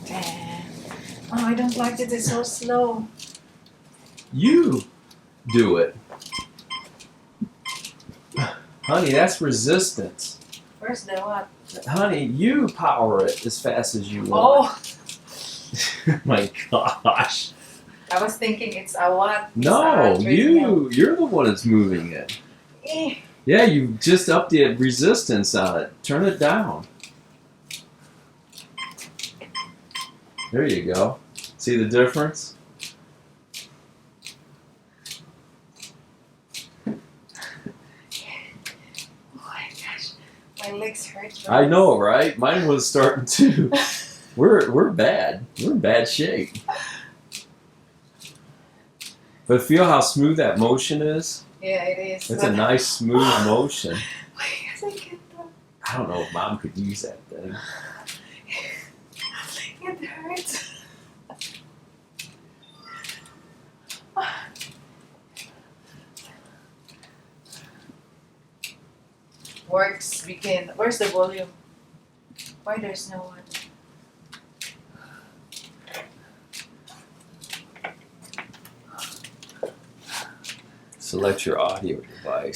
Damn. Oh, I don't like it. It's so slow. You do it. Honey, that's resistance. Where's the what? Honey, you power it as fast as you Oh, want. My gosh. I was thinking it's a what? No, It's a treadmill. you're the one that's moving it. Eh. Yeah, you just upped the resistance on it. Turn it down. There you go. See the difference? Oh my gosh, my legs hurt. I know, right? Mine was starting to. We're bad. We're in bad shape. But feel how smooth that motion is? Yeah, it is. It's a nice smooth motion. I don't know if Mom could use that thing. It hurts. Works, we can. Where's the volume? Why there's no one? Select your audio device.